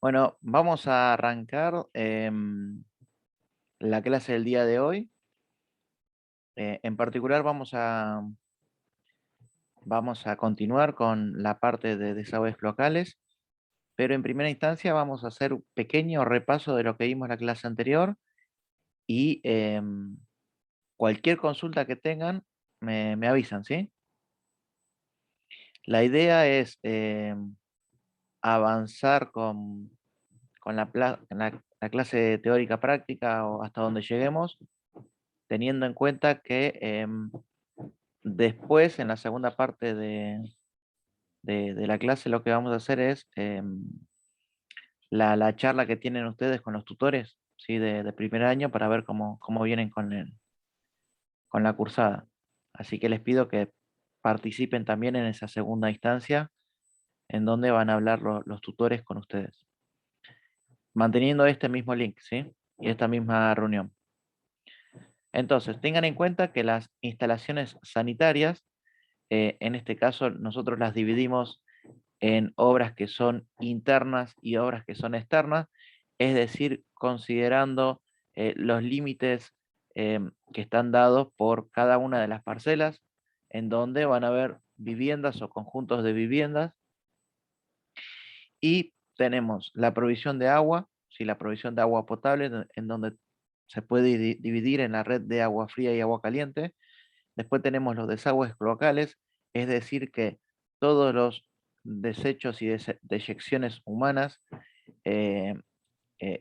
Bueno, vamos a arrancar la clase del día de hoy. En particular vamos a continuar con la parte de desagües locales, pero en primera instancia vamos a hacer un pequeño repaso de lo que vimos en la clase anterior y cualquier consulta que tengan me avisan, ¿sí? La idea es avanzar con la clase teórica práctica o hasta donde lleguemos, teniendo en cuenta que después, en la segunda parte de la clase, lo que vamos a hacer es la charla que tienen ustedes con los tutores, ¿sí? De primer año para ver cómo vienen con la cursada. Así que les pido que participen también en esa segunda instancia en donde van a hablar los tutores con ustedes, manteniendo este mismo link, ¿sí? Y esta misma reunión. Entonces, tengan en cuenta que las instalaciones sanitarias, en este caso, nosotros las dividimos en obras que son internas y obras que son externas, es decir, considerando los límites que están dados por cada una de las parcelas, en donde van a haber viviendas o conjuntos de viviendas, y tenemos la provisión de agua, ¿sí? La provisión de agua potable, en donde se puede dividir en la red de agua fría y agua caliente. Después tenemos los desagües locales, es decir, que todos los desechos y deyecciones humanas eh,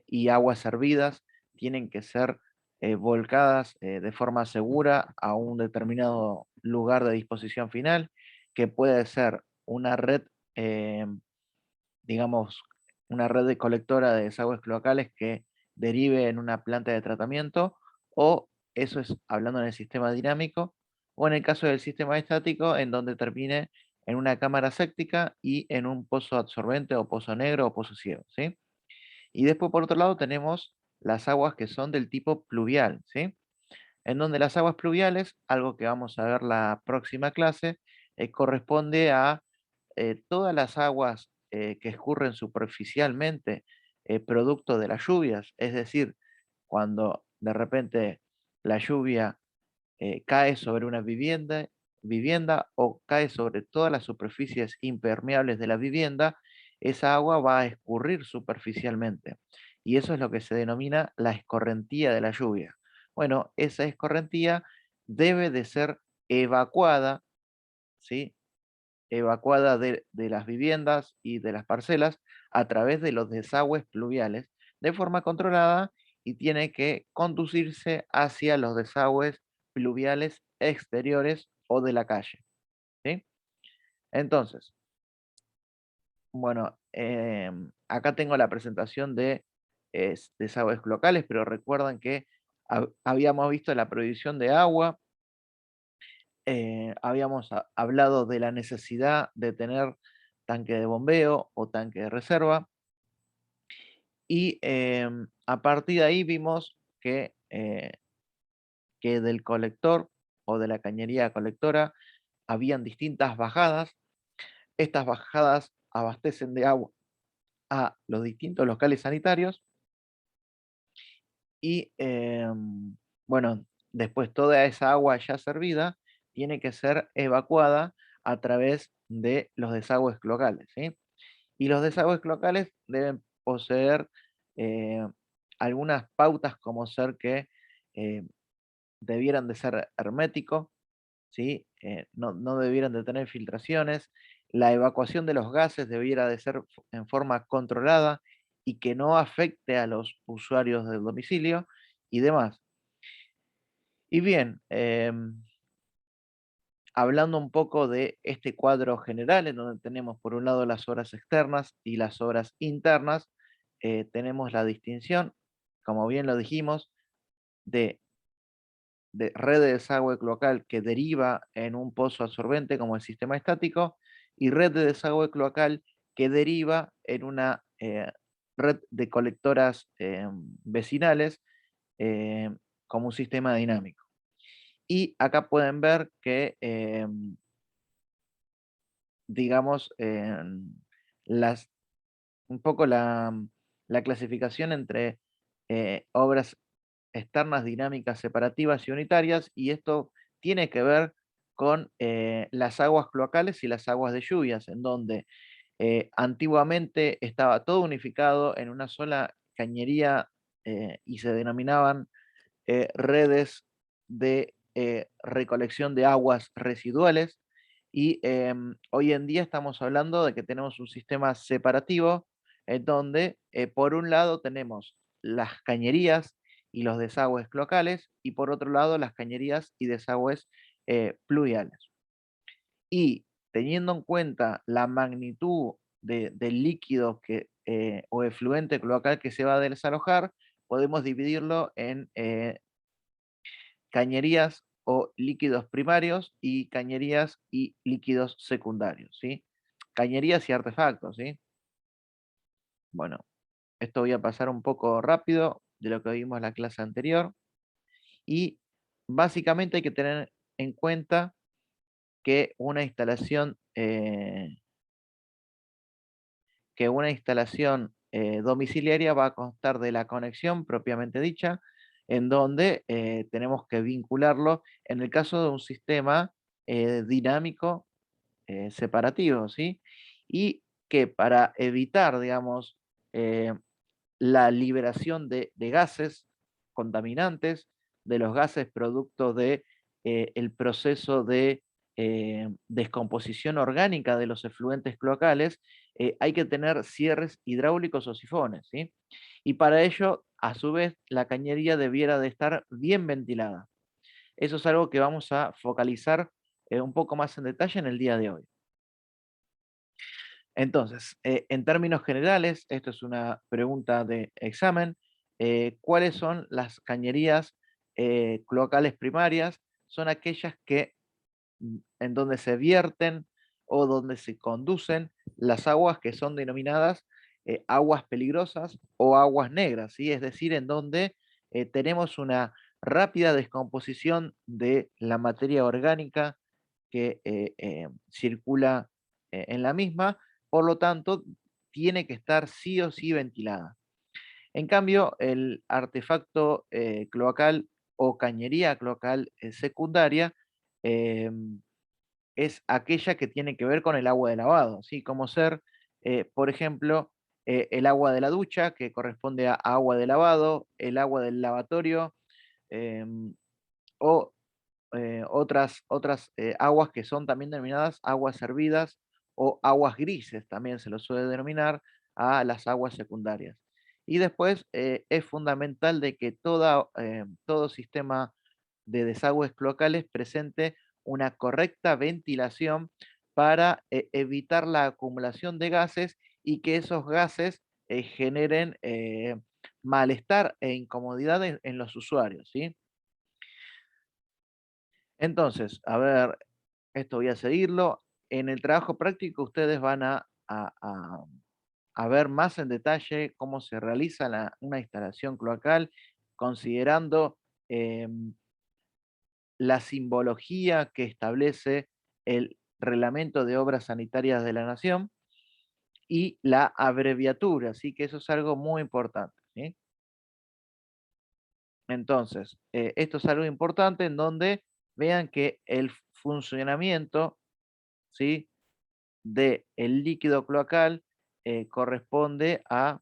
y aguas servidas tienen que ser volcadas de forma segura a un determinado lugar de disposición final, que puede ser una red, eh, digamos, una red de colectora de desagües locales que derive en una planta de tratamiento, o eso es hablando en el sistema dinámico, o en el caso del sistema estático, en donde termine en una cámara séptica y en un pozo absorbente o pozo negro o pozo ciego, ¿sí? Y después, por otro lado, tenemos las aguas que son del tipo pluvial, ¿sí? En donde las aguas pluviales, algo que vamos a ver la próxima clase, corresponde a todas las aguas que escurren superficialmente, producto de las lluvias, es decir, cuando de repente la lluvia cae sobre una vivienda o cae sobre todas las superficies impermeables de la vivienda, esa agua va a escurrir superficialmente. Y eso es lo que se denomina la escorrentía de la lluvia. Bueno, esa escorrentía debe de ser evacuada, ¿sí? Evacuada de las viviendas y de las parcelas a través de los desagües pluviales de forma controlada, y tiene que conducirse hacia los desagües pluviales exteriores o de la calle, ¿sí? Entonces, bueno, acá tengo la presentación de desagües locales, pero recuerdan que habíamos visto la prohibición de agua. Habíamos hablado de la necesidad de tener tanque de bombeo o tanque de reserva, y a partir de ahí vimos que del colector o de la cañería colectora habían distintas bajadas. Estas bajadas abastecen de agua a los distintos locales sanitarios y bueno, después toda esa agua ya servida tiene que ser evacuada a través de los desagües locales, ¿sí? Y los desagües locales deben poseer eh, algunas pautas, como ser que eh, debieran de ser herméticos, ¿sí? No debieran de tener filtraciones, la evacuación de los gases debiera de ser en forma controlada y que no afecte a los usuarios del domicilio y demás. Y bien, hablando un poco de este cuadro general, en donde tenemos por un lado las obras externas y las obras internas, tenemos la distinción, como bien lo dijimos, de, de red de desagüe cloacal que deriva en un pozo absorbente como el sistema estático, y red de desagüe cloacal que deriva en una red de colectoras vecinales, eh, como un sistema dinámico. Y acá pueden ver que digamos, las, un poco la, la clasificación entre obras externas dinámicas separativas y unitarias, y esto tiene que ver con las aguas cloacales y las aguas de lluvias, en donde antiguamente estaba todo unificado en una sola cañería y se denominaban redes de recolección de aguas residuales, y hoy en día estamos hablando de que tenemos un sistema separativo en donde por un lado tenemos las cañerías y los desagües cloacales, y por otro lado las cañerías y desagües pluviales. Y teniendo en cuenta la magnitud del líquido o efluente cloacal que se va a desalojar, podemos dividirlo en cañerías o líquidos primarios y cañerías y líquidos secundarios, ¿sí? Cañerías y artefactos, ¿sí? Bueno, esto voy a pasar un poco rápido de lo que vimos en la clase anterior, y básicamente hay que tener en cuenta que una instalación domiciliaria va a constar de la conexión propiamente dicha, en donde tenemos que vincularlo en el caso de un sistema dinámico separativo, ¿sí? Y que para evitar, digamos, eh, la liberación de gases contaminantes, de los gases producto de el proceso de descomposición orgánica de los efluentes cloacales, hay que tener cierres hidráulicos o sifones, ¿sí? Y para ello, a su vez, la cañería debiera de estar bien ventilada. Eso es algo que vamos a focalizar un poco más en detalle en el día de hoy. Entonces, en términos generales, esto es una pregunta de examen. ¿Cuáles son las cañerías cloacales primarias? Son aquellas que en donde se vierten o donde se conducen las aguas que son denominadas aguas peligrosas o aguas negras, ¿sí? Es decir, en donde tenemos una rápida descomposición de la materia orgánica que circula en la misma, por lo tanto, tiene que estar sí o sí ventilada. En cambio, el artefacto cloacal o cañería cloacal secundaria eh, es aquella que tiene que ver con el agua de lavado, ¿sí? Como ser, por ejemplo, el agua de la ducha, que corresponde a agua de lavado, el agua del lavatorio, o otras aguas que son también denominadas aguas servidas o aguas grises, también se lo suele denominar a las aguas secundarias. Y después es fundamental de que todo sistema de desagües cloacales presente una correcta ventilación para evitar la acumulación de gases y que esos gases generen malestar e incomodidad en los usuarios, ¿sí? Entonces, a ver, esto voy a seguirlo. En el trabajo práctico ustedes van a ver más en detalle cómo se realiza una instalación cloacal, considerando la simbología que establece el Reglamento de Obras Sanitarias de la Nación y la abreviatura, así que eso es algo muy importante, ¿sí? Entonces, esto es algo importante en donde vean que el funcionamiento, ¿sí?, de el líquido cloacal corresponde a,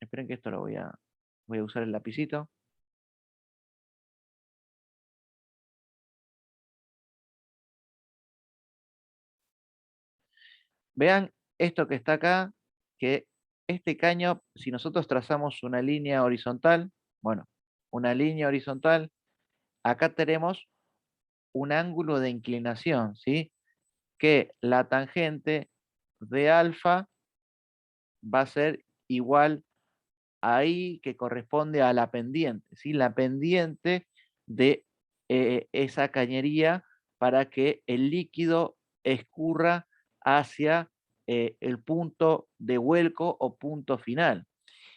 esperen que esto voy a usar el lapicito. Vean esto que está acá, que este caño, si nosotros trazamos una línea horizontal, bueno, una línea horizontal, acá tenemos un ángulo de inclinación, ¿sí? Que la tangente de alfa va a ser igual ahí, que corresponde a la pendiente, ¿sí? La pendiente de esa cañería para que el líquido escurra hacia el punto de vuelco o punto final.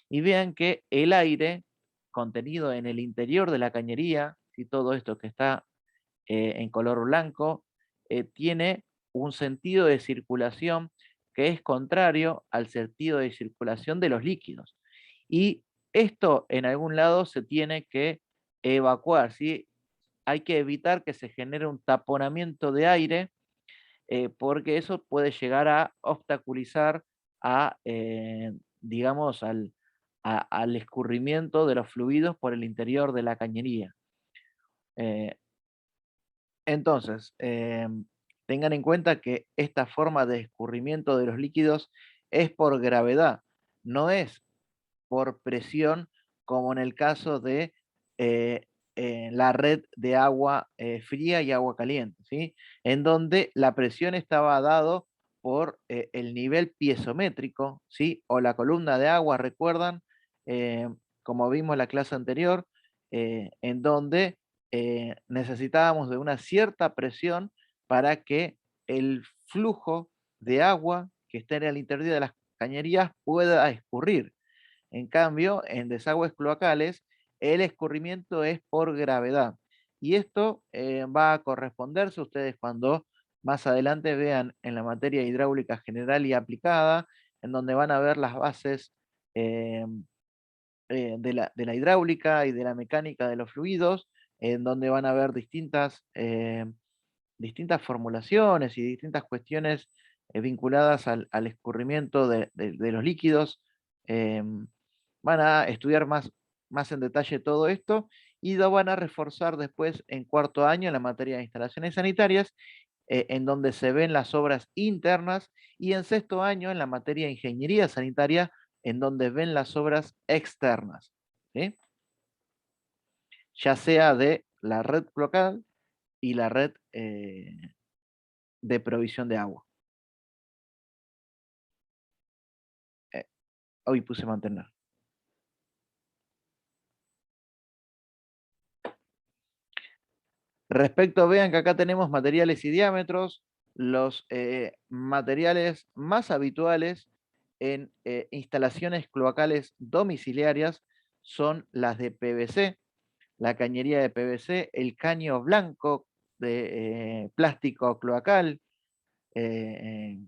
Y vean que el aire contenido en el interior de la cañería, y todo esto que está en color blanco, tiene un sentido de circulación que es contrario al sentido de circulación de los líquidos. Y esto en algún lado se tiene que evacuar, ¿sí? Hay que evitar que se genere un taponamiento de aire, porque eso puede llegar a obstaculizar digamos, al escurrimiento de los fluidos por el interior de la cañería. Eh, entonces, tengan en cuenta que esta forma de escurrimiento de los líquidos es por gravedad, no es por presión, como en el caso de eh, la red de agua fría y agua caliente, ¿sí? En donde la presión estaba dado por el nivel piezométrico, ¿sí? O la columna de agua, recuerdan, Eh, como vimos en la clase anterior, en donde necesitábamos de una cierta presión para que el flujo de agua que está en el interior de las cañerías pueda escurrir. En cambio, en desagües cloacales, el escurrimiento es por gravedad. Y esto va a corresponderse ustedes cuando más adelante vean en la materia hidráulica general y aplicada, en donde van a ver las bases eh, de la hidráulica y de la mecánica de los fluidos, en donde van a ver distintas formulaciones y distintas cuestiones vinculadas al escurrimiento de los líquidos. Van a estudiar más en detalle todo esto y lo van a reforzar después en cuarto año en la materia de instalaciones sanitarias, en donde se ven las obras internas, y en sexto año en la materia de ingeniería sanitaria, en donde ven las obras externas, ¿sí? Ya sea de la red local y la red de provisión de agua. Eh, Hoy puse mantener. Respecto, vean que acá tenemos materiales y diámetros. Los materiales más habituales en instalaciones cloacales domiciliarias son las de PVC, la cañería de PVC, el caño blanco de plástico cloacal, eh,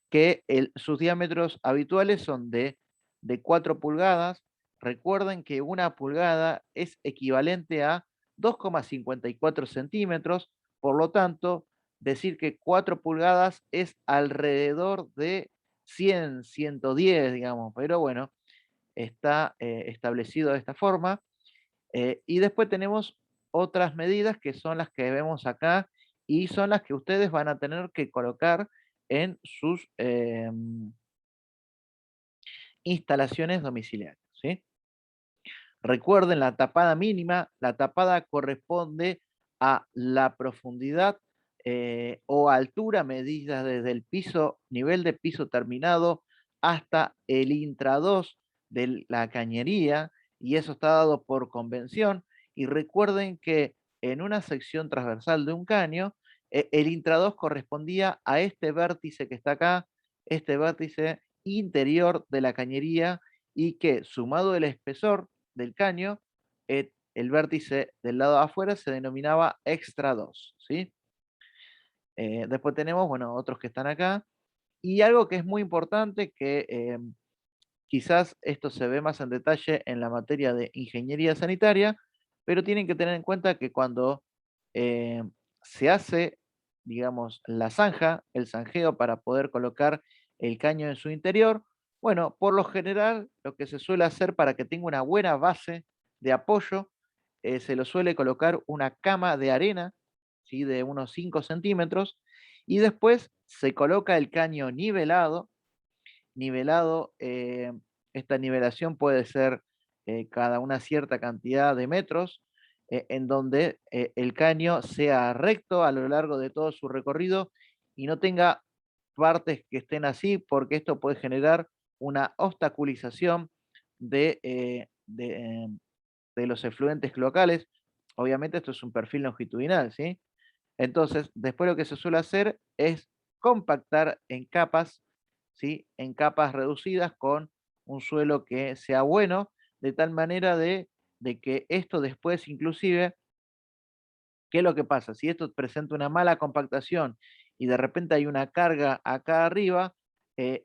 que sus diámetros habituales son de 4 pulgadas. Recuerden que una pulgada es equivalente a 2,54 centímetros, por lo tanto, decir que 4 pulgadas es alrededor de 100, 110, digamos, pero bueno, está establecido de esta forma. Y después tenemos otras medidas que son las que vemos acá y son las que ustedes van a tener que colocar en sus instalaciones domiciliarias, ¿sí? Recuerden la tapada mínima, la tapada corresponde a la profundidad o altura medida desde el piso, nivel de piso terminado hasta el intradós de la cañería, y eso está dado por convención. Y recuerden que en una sección transversal de un caño, el intradós correspondía a este vértice que está acá, este vértice interior de la cañería, y que sumado el espesor del caño, el vértice del lado de afuera se denominaba extra 2, ¿sí? Después tenemos, bueno, otros que están acá. Y algo que es muy importante, que quizás esto se ve más en detalle en la materia de ingeniería sanitaria, pero tienen que tener en cuenta que cuando eh, se hace, digamos, la zanja, el zanjeo para poder colocar el caño en su interior, bueno, por lo general lo que se suele hacer para que tenga una buena base de apoyo, se lo suele colocar una cama de arena, ¿sí? De unos 5 centímetros, y después se coloca el caño nivelado. Esta nivelación puede ser cada una cierta cantidad de metros, en donde el caño sea recto a lo largo de todo su recorrido y no tenga partes que estén así, porque esto puede generar una obstaculización de los efluentes locales. Obviamente esto es un perfil longitudinal, ¿sí? Entonces, después lo que se suele hacer es compactar en capas, ¿sí? En capas reducidas con un suelo que sea bueno, de tal manera de que esto después inclusive, ¿qué es lo que pasa? Si esto presenta una mala compactación y de repente hay una carga acá arriba,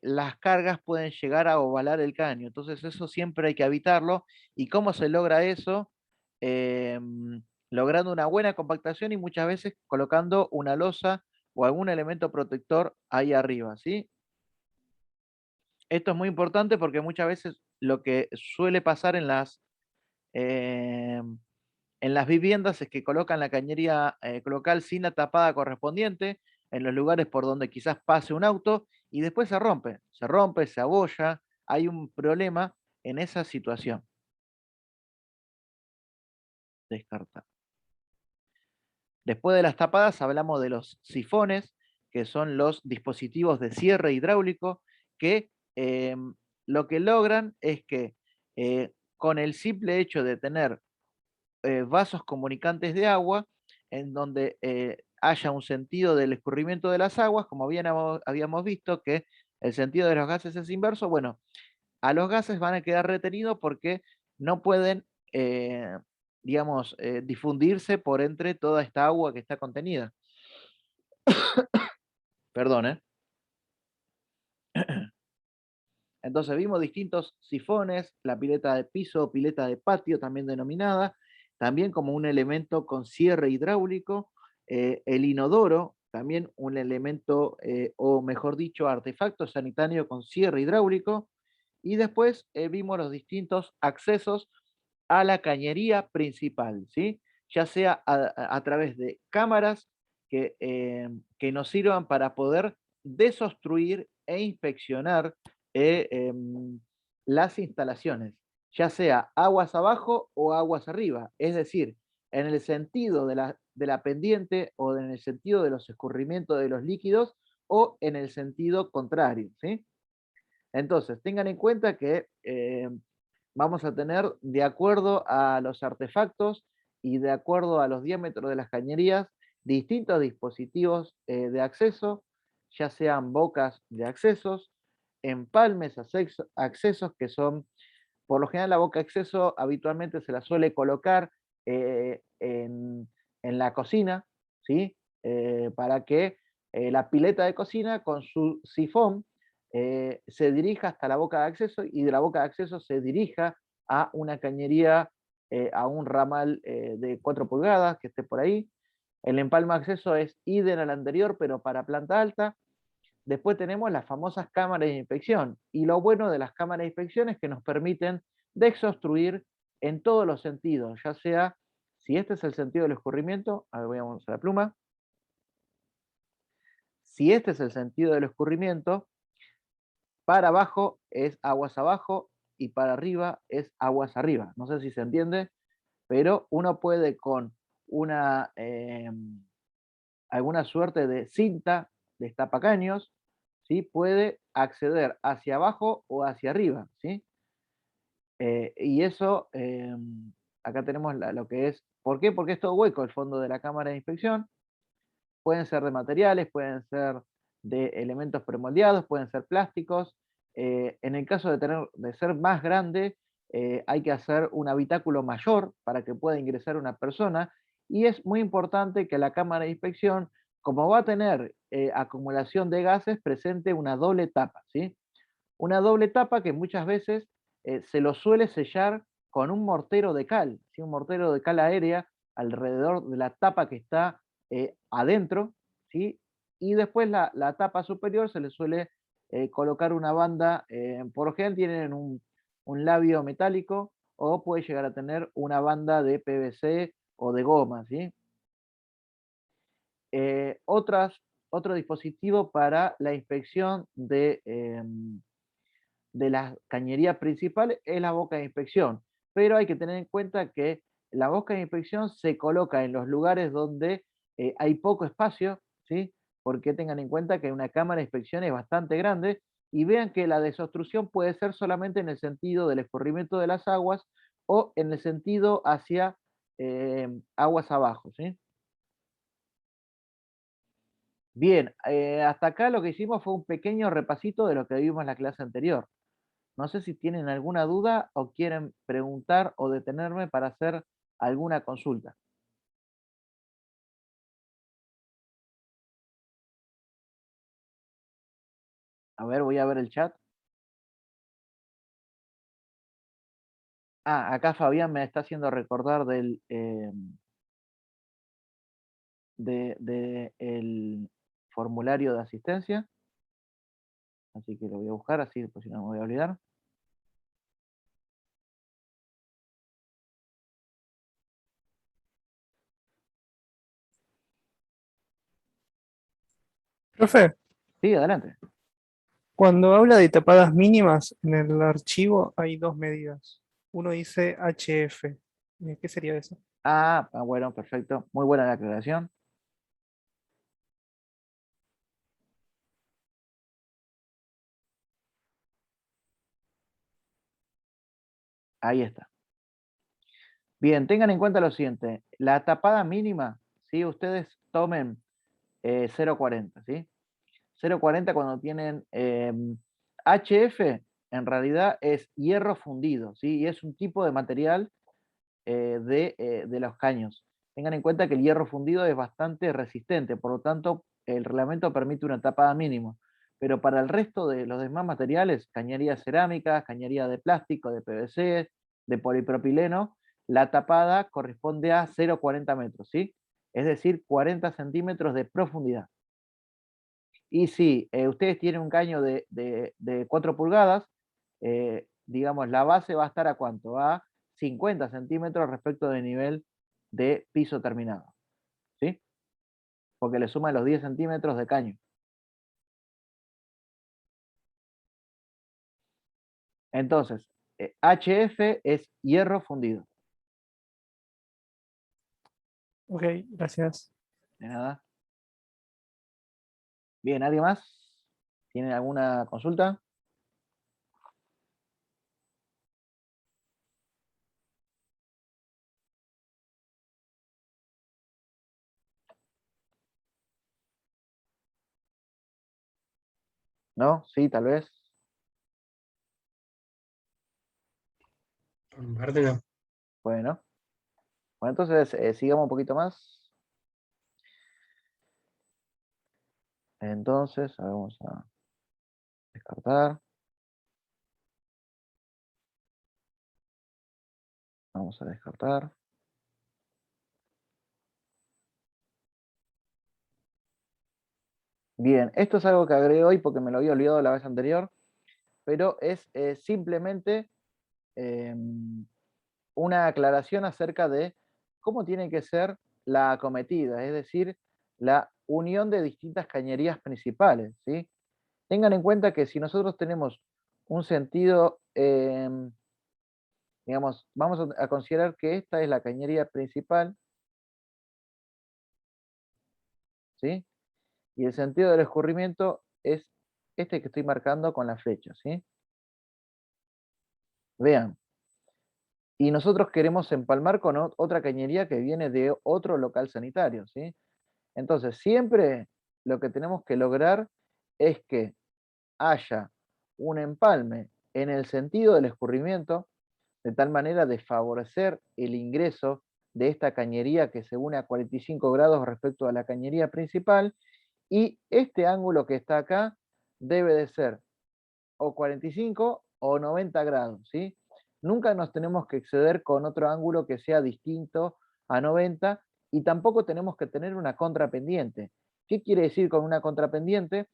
las cargas pueden llegar a ovalar el caño. Entonces eso siempre hay que evitarlo. ¿Y cómo se logra eso? Logrando una buena compactación y muchas veces colocando una losa o algún elemento protector ahí arriba, ¿sí? Esto es muy importante porque muchas veces lo que suele pasar en las viviendas es que colocan la cañería cloacal sin la tapada correspondiente en los lugares por donde quizás pase un auto y después se rompe, se abolla, hay un problema en esa situación. Descartar. Después de las tapadas hablamos de los sifones, que son los dispositivos de cierre hidráulico que lo que logran es que con el simple hecho de tener vasos comunicantes de agua, en donde haya un sentido del escurrimiento de las aguas, como bien habíamos visto que el sentido de los gases es inverso, bueno, a los gases van a quedar retenidos porque no pueden, digamos, difundirse por entre toda esta agua que está contenida. Perdón, ¿eh? Entonces vimos distintos sifones, la pileta de piso o pileta de patio también denominada, también como un elemento con cierre hidráulico, el inodoro, también un elemento, o mejor dicho, artefacto sanitario con cierre hidráulico, y después vimos los distintos accesos a la cañería principal, ¿sí? Ya sea a través de cámaras que nos sirvan para poder desobstruir e inspeccionar las instalaciones, ya sea aguas abajo o aguas arriba, es decir, en el sentido de la pendiente o en el sentido de los escurrimientos de los líquidos o en el sentido contrario, ¿sí? Entonces, tengan en cuenta que vamos a tener, de acuerdo a los artefactos y de acuerdo a los diámetros de las cañerías, distintos dispositivos de acceso, ya sean bocas de accesos, empalmes accesos, que son, por lo general, la boca de acceso habitualmente se la suele colocar en la cocina, ¿sí? Para que la pileta de cocina con su sifón se dirija hasta la boca de acceso y de la boca de acceso se dirija a una cañería, a un ramal de 4 pulgadas que esté por ahí. El empalme de acceso es idem al anterior, pero para planta alta. Después tenemos las famosas cámaras de inspección. Y lo bueno de las cámaras de inspección es que nos permiten desobstruir en todos los sentidos, ya sea, si este es el sentido del escurrimiento, a ver, voy a usar la pluma, si este es el sentido del escurrimiento, para abajo es aguas abajo y para arriba es aguas arriba. No sé si se entiende, pero uno puede con una, alguna suerte de cinta de destapacaños, ¿sí? Puede acceder hacia abajo o hacia arriba, ¿sí? Y eso, acá tenemos lo que es, ¿por qué? Porque es todo hueco el fondo de la cámara de inspección. Pueden ser de materiales, pueden ser de elementos premoldeados, pueden ser plásticos. En el caso de ser más grande, hay que hacer un habitáculo mayor para que pueda ingresar una persona. Y es muy importante que la cámara de inspección, como va a tener acumulación de gases, presente una doble tapa, ¿sí? Una doble tapa que muchas veces se lo suele sellar con un mortero de cal, ¿sí? Un mortero de cal aérea alrededor de la tapa que está adentro, ¿sí? Y después la tapa superior se le suele colocar una banda, por lo general tienen un labio metálico o puede llegar a tener una banda de PVC o de goma, ¿sí? Otro dispositivo para la inspección de la cañería principal es la boca de inspección, pero hay que tener en cuenta que la boca de inspección se coloca en los lugares donde hay poco espacio, ¿sí? Porque tengan en cuenta que una cámara de inspección es bastante grande y vean que la desobstrucción puede ser solamente en el sentido del escurrimiento de las aguas o en el sentido hacia aguas abajo, ¿sí? Bien, hasta acá lo que hicimos fue un pequeño repasito de lo que vimos en la clase anterior. No sé si tienen alguna duda o quieren preguntar o detenerme para hacer alguna consulta. A ver, voy a ver el chat. Ah, acá Fabián me está haciendo recordar el formulario de asistencia, así que lo voy a buscar, así pues si no me voy a olvidar. Profe, Sí, adelante. cuando habla de tapadas mínimas, en el archivo hay dos medidas. Uno dice HF. ¿Qué sería eso? Bueno, perfecto. Muy buena la aclaración. Ahí está. Bien, tengan en cuenta lo siguiente. La tapada mínima, ¿sí? Ustedes tomen 0,40, ¿sí? 0,40 cuando tienen HF, en realidad es hierro fundido, ¿sí? Y es un tipo de material de los caños. Tengan en cuenta que el hierro fundido es bastante resistente, por lo tanto, el reglamento permite una tapada mínima. Pero para el resto de los demás materiales, cañería cerámica, cañería de plástico, de PVC, de polipropileno, la tapada corresponde a 0,40 metros, ¿sí? Es decir, 40 centímetros de profundidad. Y si ustedes tienen un caño de 4 pulgadas, digamos, la base va a estar a cuánto? A 50 centímetros respecto del nivel de piso terminado, ¿sí? Porque le suman los 10 centímetros de caño. Entonces, HF es hierro fundido. Ok, gracias. De nada. Bien, ¿alguien más? ¿Tiene alguna consulta? ¿No? Sí, tal vez. Por mi parte no. Bueno. Bueno, entonces sigamos un poquito más. Entonces, vamos a descartar. Vamos a descartar. Bien, esto es algo que agregué hoy porque me lo había olvidado la vez anterior, pero es simplemente una aclaración acerca de cómo tiene que ser la acometida, es decir, la unión de distintas cañerías principales, ¿sí? Tengan en cuenta que si nosotros tenemos un sentido, digamos, vamos a considerar que esta es la cañería principal, ¿sí? Y el sentido del escurrimiento es este que estoy marcando con la flecha, ¿sí? Vean, y nosotros queremos empalmar con otra cañería que viene de otro local sanitario, ¿sí? Entonces, siempre lo que tenemos que lograr es que haya un empalme en el sentido del escurrimiento, de tal manera de favorecer el ingreso de esta cañería que se une a 45 grados respecto a la cañería principal, y este ángulo que está acá debe de ser o 45 o 90 grados, ¿sí? Nunca nos tenemos que exceder con otro ángulo que sea distinto a 90 y tampoco tenemos que tener una contrapendiente. ¿Qué quiere decir con una contrapendiente?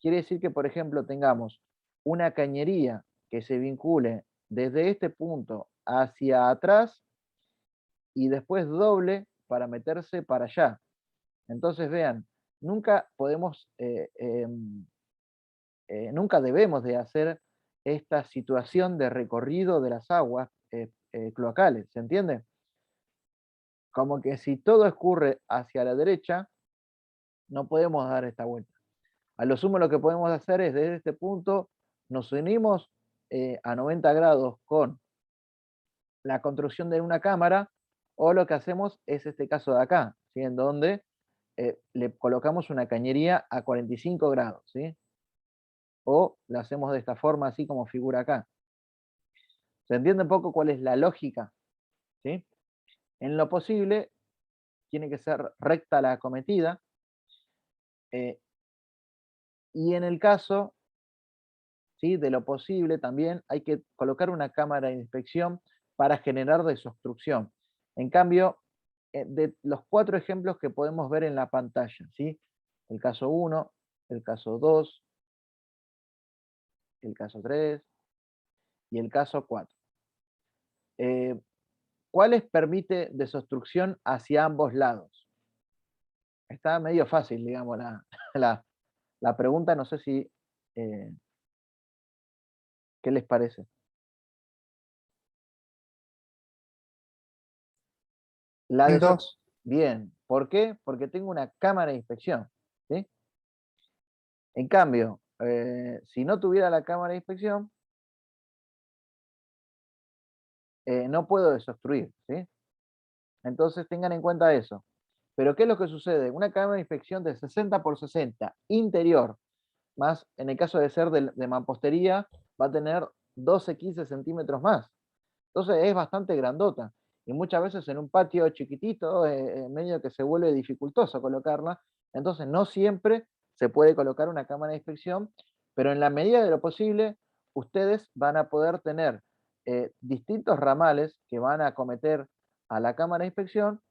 Quiere decir que, por ejemplo, tengamos una cañería que se vincule desde este punto hacia atrás y después doble para meterse para allá. Entonces, vean, nunca podemos nunca debemos de hacer esta situación de recorrido de las aguas cloacales, ¿se entiende? Como que si todo escurre hacia la derecha, no podemos dar esta vuelta. A lo sumo lo que podemos hacer es desde este punto, nos unimos a 90 grados con la construcción de una cámara, o lo que hacemos es este caso de acá, ¿sí? En donde le colocamos una cañería a 45 grados, ¿sí? O lo hacemos de esta forma, así como figura acá. ¿Se entiende un poco cuál es la lógica? ¿Sí? En lo posible, tiene que ser recta la acometida, y en el caso ¿sí? De lo posible también hay que colocar una cámara de inspección para generar desobstrucción. En cambio, de los 4 ejemplos que podemos ver en la pantalla, ¿sí? El caso 1, el caso 2, el caso 3 y el caso 4. ¿Cuáles permite desobstrucción hacia ambos lados? Está medio fácil, digamos, la, la pregunta, no sé si, ¿qué les parece? La El deso- 2. Bien, ¿por qué? Porque tengo una cámara de inspección, ¿sí? En cambio, si no tuviera la cámara de inspección, no puedo desobstruir, ¿sí? Entonces tengan en cuenta eso. Pero ¿qué es lo que sucede? Una cámara de inspección de 60 por 60 interior, más en el caso de ser de mampostería, va a tener 12, 15 centímetros más. Entonces es bastante grandota. Y muchas veces en un patio chiquitito, medio que se vuelve dificultoso colocarla. Entonces no siempre se puede colocar una cámara de inspección, pero en la medida de lo posible, ustedes van a poder tener distintos ramales que van a acometer a la cámara de inspección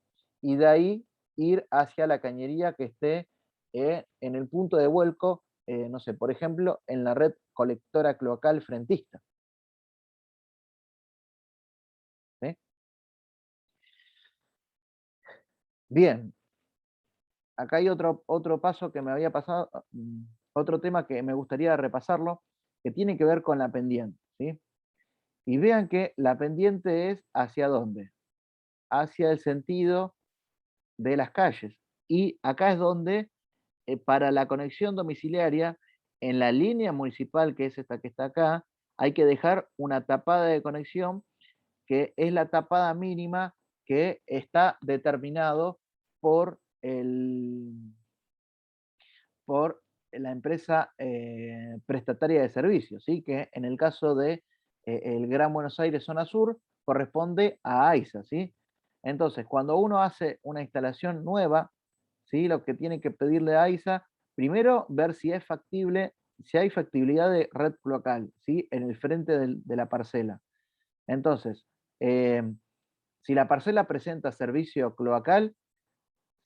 y de ahí ir hacia la cañería que esté en el punto de vuelco, no sé, por ejemplo, en la red colectora cloacal frentista. ¿Sí? Bien, acá hay otro paso que me había pasado, otro tema que me gustaría repasarlo, que tiene que ver con la pendiente, ¿sí? Y vean que la pendiente es hacia dónde, hacia el sentido de las calles. Y acá es donde, para la conexión domiciliaria, en la línea municipal, que es esta que está acá, hay que dejar una tapada de conexión, que es la tapada mínima que está determinado por por la empresa prestataria de servicios, ¿sí? Que en el caso de el Gran Buenos Aires Zona Sur corresponde a AISA, ¿sí? Entonces, cuando uno hace una instalación nueva, ¿sí? Lo que tiene que pedirle a AISA, primero ver si es factible, si hay factibilidad de red local, ¿sí? En el frente de la parcela. Entonces, eh, si la parcela presenta servicio cloacal,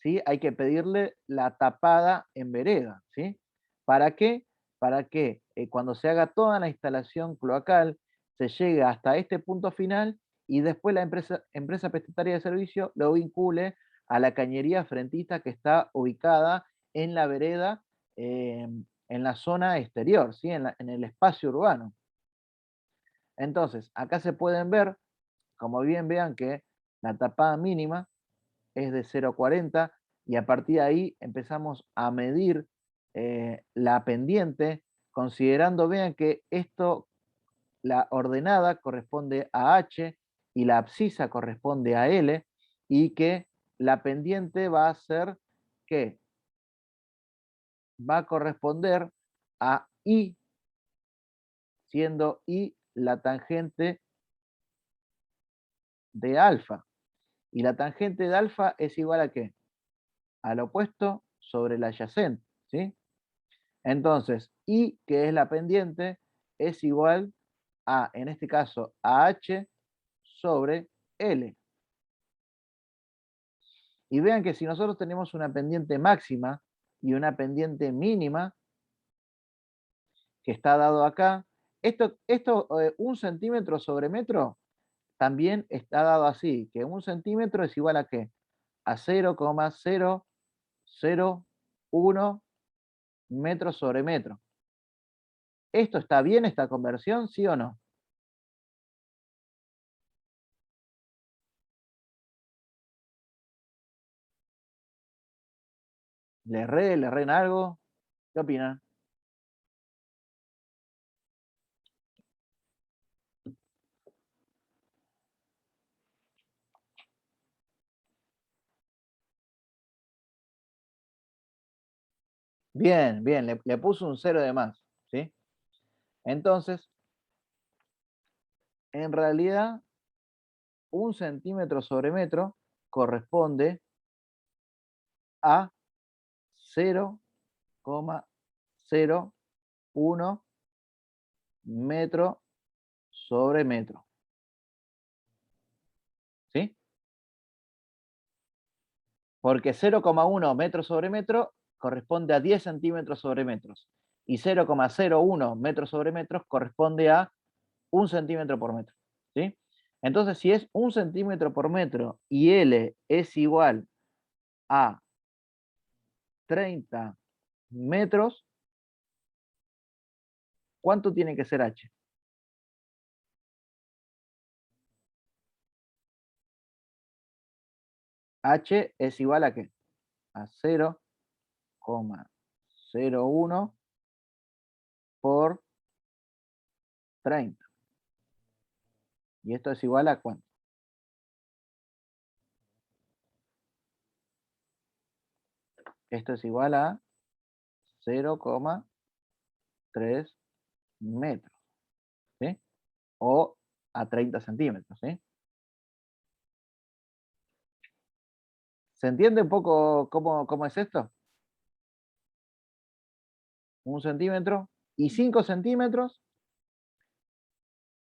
¿sí? Hay que pedirle la tapada en vereda, ¿sí? ¿Para qué? Para que cuando se haga toda la instalación cloacal, se llegue hasta este punto final y después la empresa prestataria de servicio lo vincule a la cañería frentista que está ubicada en la vereda, en la zona exterior, ¿sí? En el espacio urbano. Entonces, acá se pueden ver, como bien vean que la tapada mínima es de 0,40 y a partir de ahí empezamos a medir la pendiente, considerando, vean que esto, la ordenada corresponde a H y la abscisa corresponde a L, y que la pendiente va a ser que va a corresponder a I, siendo I la tangente de alfa. Y la tangente de alfa es igual a ¿qué? Al opuesto sobre el adyacente, ¿sí? Entonces, I, que es la pendiente, es igual a, en este caso, a H sobre L. Y vean que si nosotros tenemos una pendiente máxima y una pendiente mínima, que está dado acá, esto 1 centímetro sobre metro, también está dado así, que 1 centímetro es igual a ¿qué? A 0,001 metros sobre metro. ¿Esto está bien, esta conversión, sí o no? Le erré en algo? ¿Qué opinan? Bien, bien, le puso un 0 de más, ¿sí? Entonces, en realidad, 1 centímetro sobre metro corresponde a 0,01 metro sobre metro. ¿Sí? Porque 0,1 metro sobre metro corresponde a 10 centímetros sobre metros. Y 0,01 metros sobre metros corresponde a 1 centímetro por metro. ¿Sí? Entonces, si es 1 centímetro por metro y L es igual a 30 metros, ¿cuánto tiene que ser H? H es igual a ¿qué? A 0,01 por 30. ¿Y esto es igual a cuánto? Esto es igual a 0,3 metros, ¿sí? O a 30 centímetros, ¿sí? ¿Se entiende un poco cómo es esto? 1 centímetro y 5 centímetros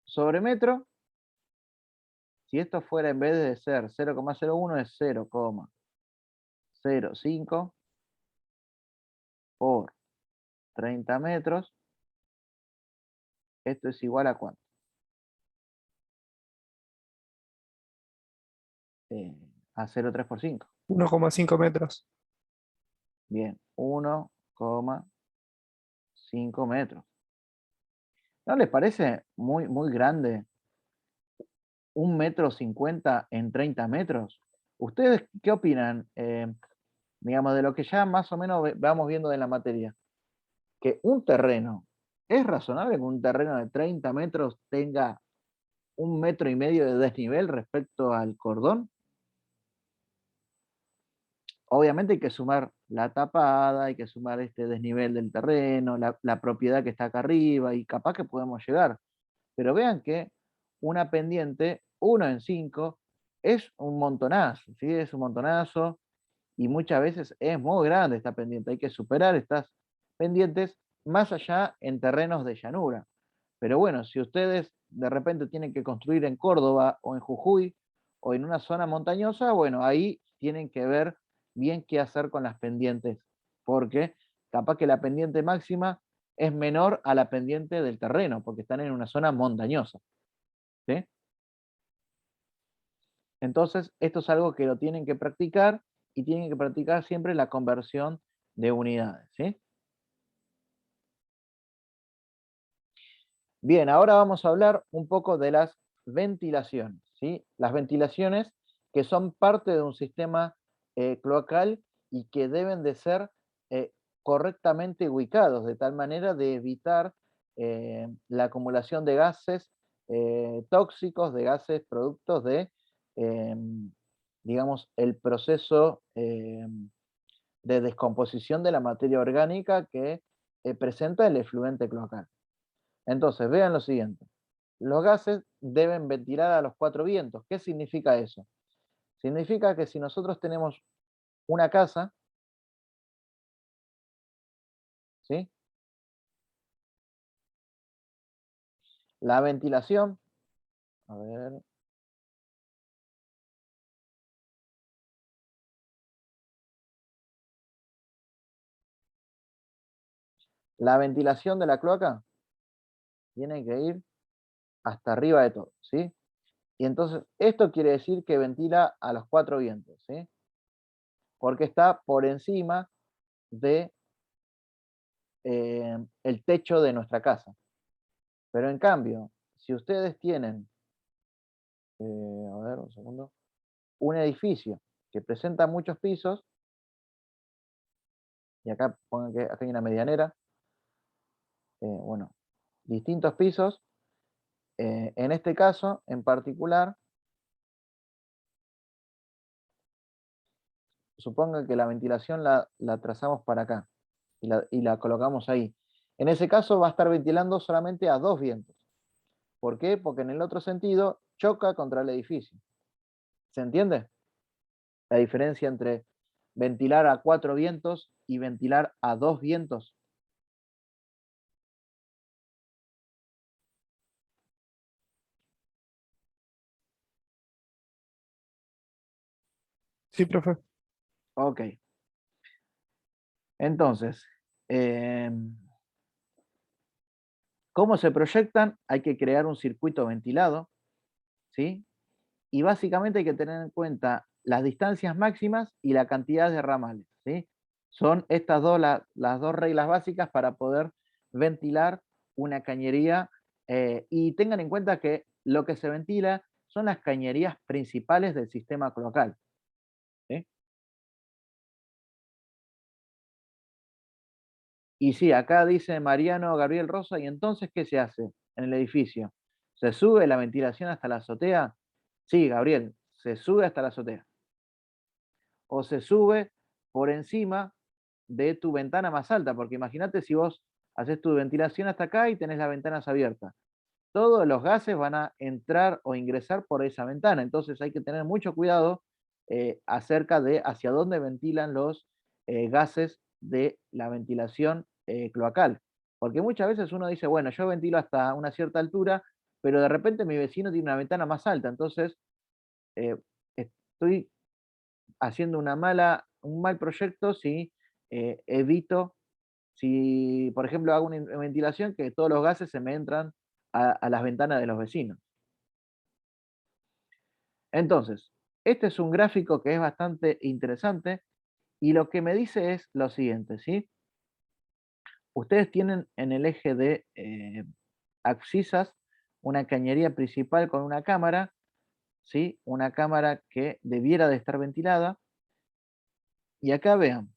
sobre metro. Si esto fuera, en vez de ser 0,01, es 0,05 por 30 metros, esto es igual a ¿cuánto? A 0,3 por 5. 1,5 metros. Bien, 1,5 metros. ¿No les parece muy grande 1,50 m en 30 metros? ¿Ustedes qué opinan, digamos, de lo que ya más o menos vamos viendo de la materia? Que un terreno, ¿es razonable que un terreno de 30 metros tenga 1,5 metros de desnivel respecto al cordón? Obviamente hay que sumar la tapada, hay que sumar este desnivel del terreno, la propiedad que está acá arriba, y capaz que podemos llegar. Pero vean que una pendiente, 1 en 5, es un montonazo, ¿sí? Es un montonazo, y muchas veces es muy grande esta pendiente. Hay que superar estas pendientes más allá en terrenos de llanura. Pero bueno, si ustedes de repente tienen que construir en Córdoba o en Jujuy o en una zona montañosa, bueno, ahí tienen que ver bien qué hacer con las pendientes, porque capaz que la pendiente máxima es menor a la pendiente del terreno, porque están en una zona montañosa, ¿sí? Entonces, esto es algo que lo tienen que practicar, y tienen que practicar siempre la conversión de unidades, ¿sí? Bien, ahora vamos a hablar un poco de las ventilaciones, ¿sí? Las ventilaciones que son parte de un sistema cloacal y que deben de ser eh, correctamente ubicados, de tal manera de evitar la acumulación de gases tóxicos, de gases productos de, digamos, el proceso de descomposición de la materia orgánica que presenta el efluente cloacal. Entonces, vean lo siguiente. Los gases deben ventilar a los 4 vientos. ¿Qué significa eso? Significa que si nosotros tenemos una casa, ¿sí? La ventilación, a ver, la ventilación de la cloaca tiene que ir hasta arriba de todo, ¿sí? Y entonces, esto quiere decir que ventila a los 4 vientos, ¿sí? Porque está por encima de el techo de nuestra casa. Pero en cambio, si ustedes tienen, a ver, un segundo, un edificio que presenta muchos pisos, y acá pongan que acá hay una medianera, bueno, distintos pisos, en este caso, en particular, supongan que la ventilación la trazamos para acá, y la colocamos ahí. En ese caso va a estar ventilando solamente a 2 vientos. ¿Por qué? Porque en el otro sentido choca contra el edificio. ¿Se entiende? La diferencia entre ventilar a 4 vientos y ventilar a 2 vientos. Sí, profe. Ok. Entonces, ¿cómo se proyectan? Hay que crear un circuito ventilado, ¿sí? Y básicamente hay que tener en cuenta las distancias máximas y la cantidad de ramales, ¿sí? Son estas dos las dos reglas básicas para poder ventilar una cañería, y tengan en cuenta que lo que se ventila son las cañerías principales del sistema cloacal, ¿sí? Y sí, acá dice Mariano Gabriel Rosa, ¿y entonces qué se hace en el edificio? ¿Se sube la ventilación hasta la azotea? Sí, Gabriel, se sube hasta la azotea. O se sube por encima de tu ventana más alta, porque imagínate si vos haces tu ventilación hasta acá y tenés las ventanas abiertas. Todos los gases van a entrar o ingresar por esa ventana, entonces hay que tener mucho cuidado acerca de hacia dónde ventilan los gases de la ventilación cloacal. Porque muchas veces uno dice, bueno, yo ventilo hasta una cierta altura, pero de repente mi vecino tiene una ventana más alta, entonces eh, estoy haciendo un mal proyecto si evito, si por ejemplo hago una ventilación que todos los gases se me entran a las ventanas de los vecinos. Entonces, este es un gráfico que es bastante interesante y lo que me dice es lo siguiente, ¿sí? Ustedes tienen en el eje de abscisas una cañería principal con una cámara, ¿sí? Una cámara que debiera de estar ventilada. Y acá vean,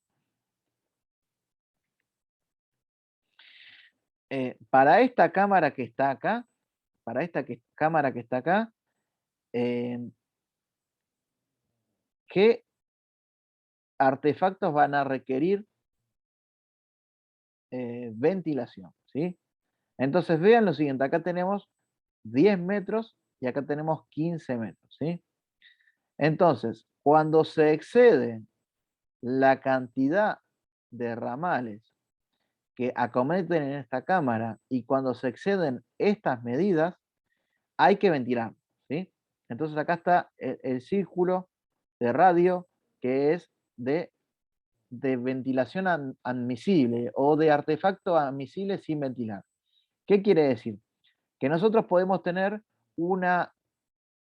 para esta cámara que está acá, para esta cámara que está acá, eh, ¿qué artefactos van a requerir ventilación? ¿Sí? Entonces vean lo siguiente, acá tenemos 10 metros y acá tenemos 15 metros. ¿Sí? Entonces, cuando se excede la cantidad de ramales que acometen en esta cámara y cuando se exceden estas medidas, hay que ventilar. ¿Sí? Entonces acá está el círculo de radio que es de ventilación admisible o de artefacto admisible sin ventilar. ¿Qué quiere decir? Que nosotros podemos tener una,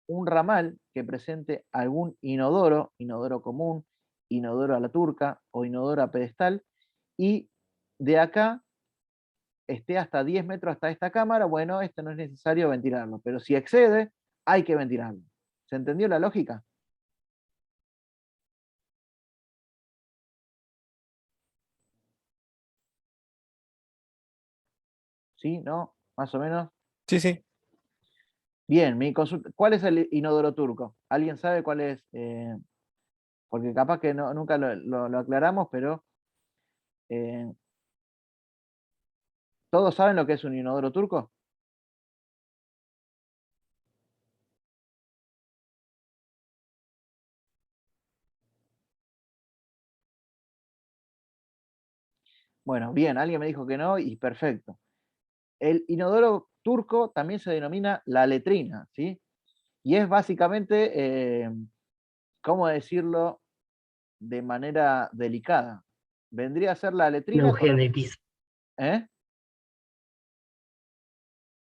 un ramal que presente algún inodoro, inodoro común, inodoro a la turca o inodoro a pedestal, y de acá esté hasta 10 metros hasta esta cámara, bueno, esto no es necesario ventilarlo, pero si excede, hay que ventilarlo. ¿Se entendió la lógica? ¿Sí? ¿No? Más o menos. Sí, sí. Bien, mi consulta, ¿cuál es el inodoro turco? ¿Alguien sabe cuál es? Porque capaz que no, nunca lo aclaramos, pero eh, ¿todos saben lo que es un inodoro turco? Bueno, bien, alguien me dijo que no y perfecto. El inodoro turco también se denomina la letrina, ¿sí? Y es básicamente, ¿cómo decirlo de manera delicada? Vendría a ser la Un letrina con agujero el... en el piso. ¿Eh?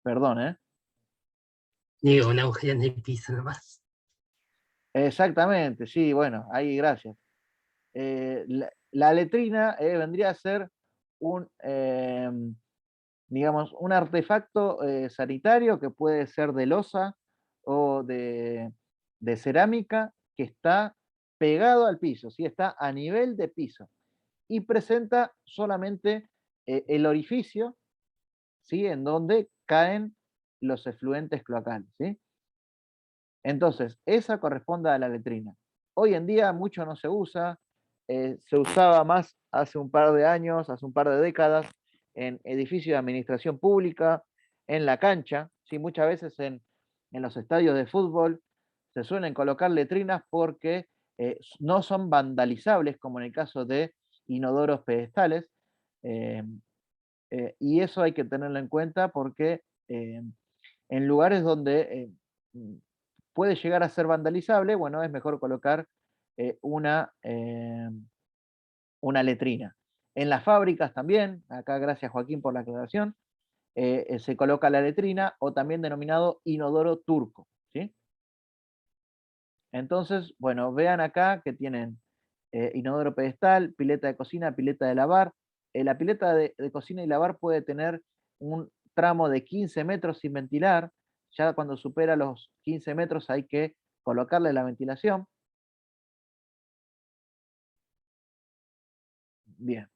Perdón, ¿eh? Digo, un agujero en el piso nomás. Exactamente, sí, bueno, ahí gracias. La letrina vendría a ser un, digamos, un artefacto sanitario que puede ser de loza o de cerámica que está pegado al piso, ¿sí? Está a nivel de piso y presenta solamente el orificio, ¿sí? En donde caen los efluentes cloacales, ¿sí? Entonces, esa corresponde a la letrina. Hoy en día mucho no se usa, se usaba más hace un par de años, hace un par de décadas, en edificios de administración pública, en la cancha, ¿sí? Muchas veces en los estadios de fútbol se suelen colocar letrinas porque no son vandalizables, como en el caso de inodoros pedestales, eh, y eso hay que tenerlo en cuenta porque en lugares donde puede llegar a ser vandalizable, bueno, es mejor colocar una letrina. En las fábricas también, acá gracias Joaquín por la aclaración, se coloca la letrina o también denominado inodoro turco, ¿sí? Entonces, bueno, vean acá que tienen inodoro pedestal, pileta de cocina, pileta de lavar. La pileta de cocina y lavar puede tener un tramo de 15 metros sin ventilar. Ya cuando supera los 15 metros hay que colocarle la ventilación. Bien.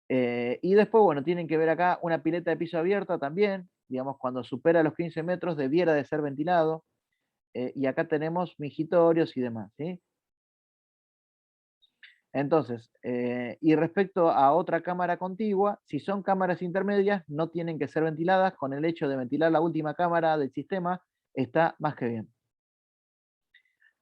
Y después, bueno, tienen que ver acá una pileta de piso abierta también. Digamos, cuando supera los 15 metros debiera de ser ventilado. Y acá tenemos migitorios y demás, ¿sí? Entonces, y respecto a otra cámara contigua, si son cámaras intermedias, no tienen que ser ventiladas. Con el hecho de ventilar la última cámara del sistema, está más que bien.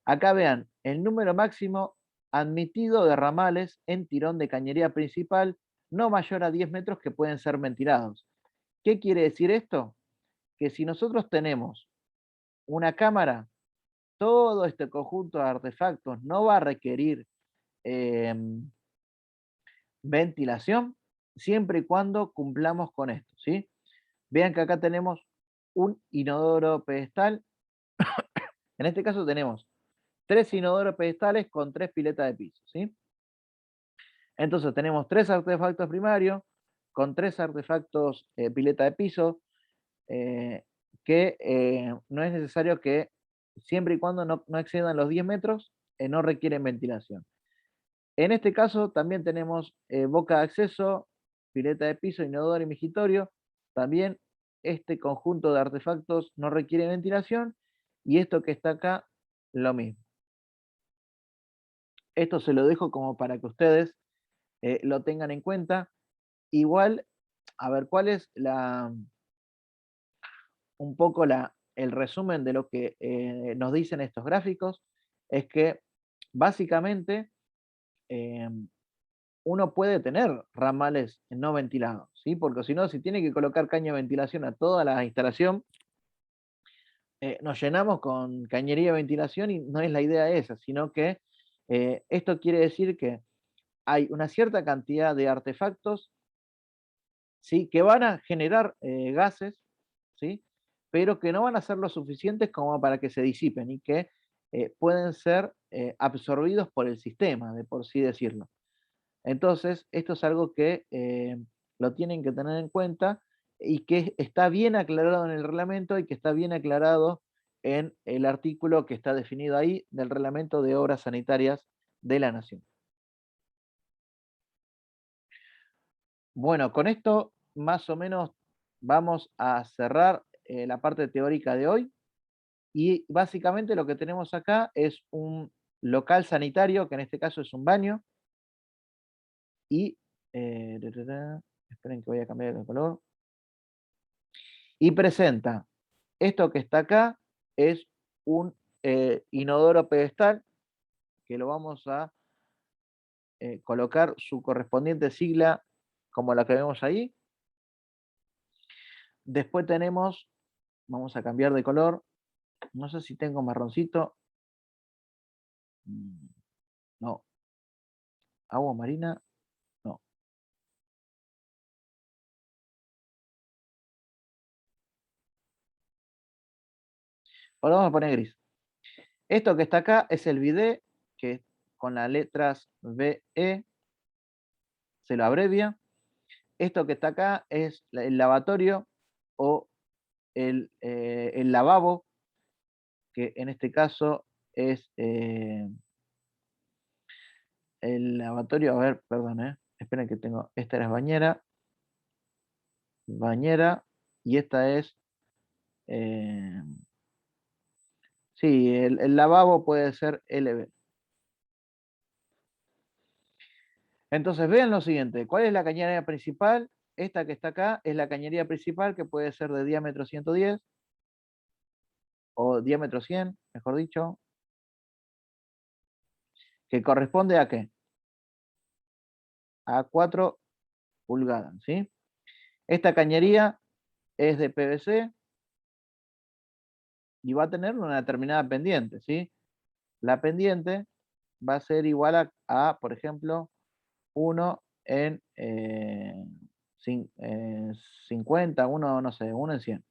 Acá vean, el número máximo admitido de ramales en tirón de cañería principal, no mayor a 10 metros que pueden ser ventilados. ¿Qué quiere decir esto? Que si nosotros tenemos una cámara, todo este conjunto de artefactos no va a requerir ventilación siempre y cuando cumplamos con esto, ¿sí? Vean que acá tenemos un inodoro pedestal. En este caso tenemos 3 inodoros pedestales con 3 piletas de piso, ¿sí? Entonces tenemos 3 artefactos primarios con 3 artefactos pileta de piso, que no es necesario que siempre y cuando no excedan los 10 metros, no requieren ventilación. En este caso también tenemos boca de acceso, pileta de piso, inodoro y migitorio. También este conjunto de artefactos no requiere ventilación y esto que está acá, lo mismo. Esto se lo dejo como para que ustedes lo tengan en cuenta. Igual, a ver, ¿cuál es un poco el resumen de lo que nos dicen estos gráficos? Es que básicamente uno puede tener ramales no ventilados, ¿sí? Porque si no, si tiene que colocar caña de ventilación a toda la instalación, nos llenamos con cañería de ventilación y no es la idea esa, sino que esto quiere decir que hay una cierta cantidad de artefactos, ¿sí? Que van a generar gases, ¿sí? Pero que no van a ser lo suficientes como para que se disipen y que pueden ser absorbidos por el sistema, de por sí decirlo. Entonces, esto es algo que lo tienen que tener en cuenta y que está bien aclarado en el reglamento y que está bien aclarado en el artículo que está definido ahí del reglamento de obras sanitarias de la Nación. Bueno, con esto más o menos vamos a cerrar la parte teórica de hoy y básicamente lo que tenemos acá es un local sanitario, que en este caso es un baño, y esperen que voy a cambiar el color. Y presenta, esto que está acá es un inodoro pedestal, que lo vamos a colocar su correspondiente sigla como la que vemos ahí. Después tenemos, vamos a cambiar de color, no sé si tengo marroncito, no, agua marina, no. Ahora vamos a poner gris. Esto que está acá es el bidet, que con las letras BE se lo abrevia. Esto que está acá es el lavatorio o el lavabo, que en este caso es el lavatorio, a ver, perdón, esperen que tengo, esta era bañera, y esta es, eh, sí, el lavabo puede ser LB. Entonces vean lo siguiente, ¿cuál es la cañería principal? Esta que está acá es la cañería principal, que puede ser de diámetro 110 o diámetro 100, mejor dicho, que corresponde a ¿qué? A 4 pulgadas, ¿sí? Esta cañería es de PVC y va a tener una determinada pendiente, ¿sí? la pendiente va a ser igual a por ejemplo, 1 en 50, 1, no sé, 1 en 100.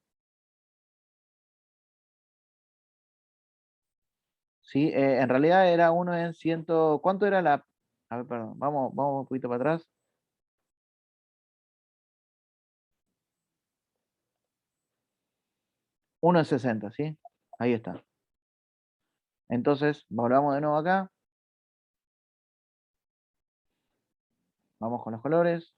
Sí, en realidad era 1 en 100. ¿Cuánto era la? A ver, perdón, vamos un poquito para atrás. Uno en 60, ¿sí? Ahí está. Entonces, volvamos de nuevo acá. Vamos con los colores.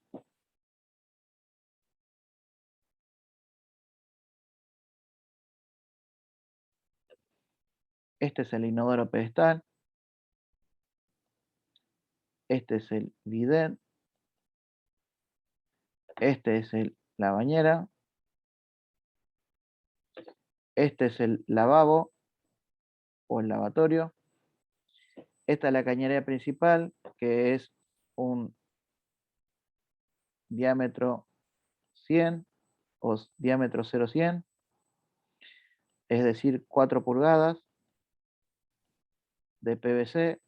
Este es el inodoro pedestal. Este es el bidet. Este es la bañera. Este es el lavabo o el lavatorio. Esta es la cañería principal, que es un diámetro 100 o diámetro 0,100, es decir, 4 pulgadas de PVC,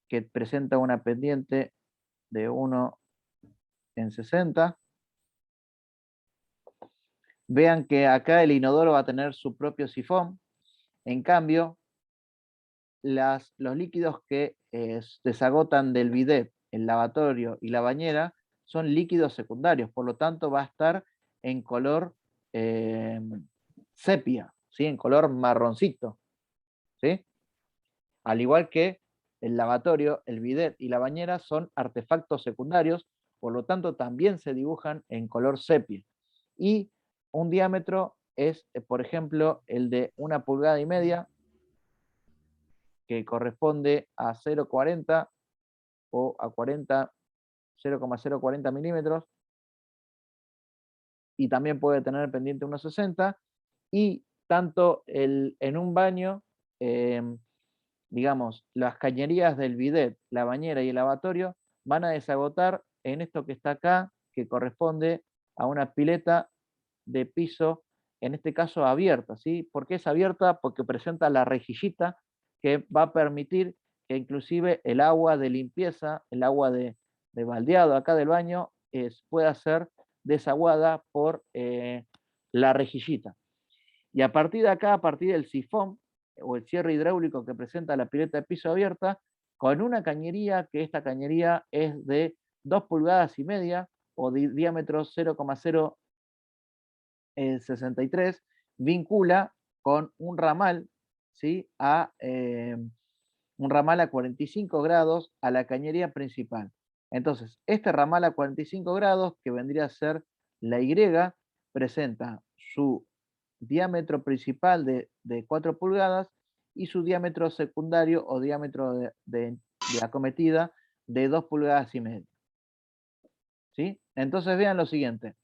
que presenta una pendiente de 1 en 60. Vean que acá el inodoro va a tener su propio sifón. En cambio, los líquidos que desagotan del bidet, el lavatorio y la bañera son líquidos secundarios, por lo tanto va a estar en color sepia, ¿sí? En color marroncito, ¿sí? Al igual que el lavatorio, el bidet y la bañera son artefactos secundarios, por lo tanto también se dibujan en color sepia. Y un diámetro es, por ejemplo, el de 1,5 pulgadas, que corresponde a 0,40 o a 0,040 milímetros, y también puede tener pendiente 1,60, y tanto en un baño, digamos, las cañerías del bidet, la bañera y el lavatorio van a desagotar en esto que está acá, que corresponde a una pileta de piso, en este caso abierta, ¿sí? ¿Por qué es abierta? Porque presenta la rejillita que va a permitir que inclusive el agua de limpieza, el agua de baldeado acá del baño, pueda ser desaguada por la rejillita. Y a partir de acá, a partir del sifón o el cierre hidráulico que presenta la pileta de piso abierta, con una cañería, que esta cañería es de 2,5 pulgadas o de diámetro 0,063, vincula con un ramal, ¿sí? Un ramal a 45 grados a la cañería principal. Entonces, este ramal a 45 grados, que vendría a ser la Y, presenta su diámetro principal de 4 pulgadas y su diámetro secundario o diámetro de acometida de 2,5 pulgadas. ¿Sí? Entonces vean lo siguiente.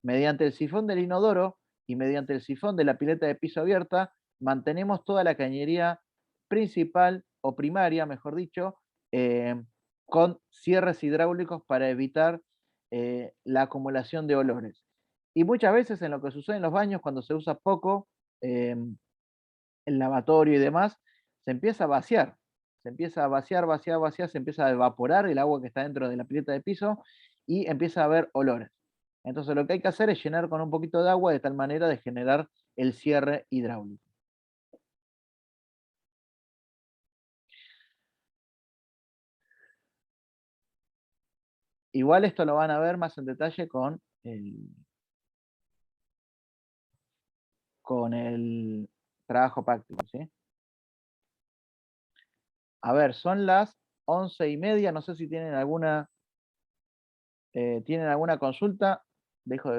Mediante el sifón del inodoro y mediante el sifón de la pileta de piso abierta, mantenemos toda la cañería principal o primaria, mejor dicho, con cierres hidráulicos para evitar la acumulación de olores. Y muchas veces en lo que sucede en los baños, cuando se usa poco el lavatorio y demás, se empieza a vaciar. Se empieza a vaciar, se empieza a evaporar el agua que está dentro de la pileta de piso y empieza a haber olores. Entonces lo que hay que hacer es llenar con un poquito de agua de tal manera de generar el cierre hidráulico. Igual esto lo van a ver más en detalle con el trabajo práctico, ¿sí? A ver, son las 11:30, no sé si tienen alguna consulta. Dejo de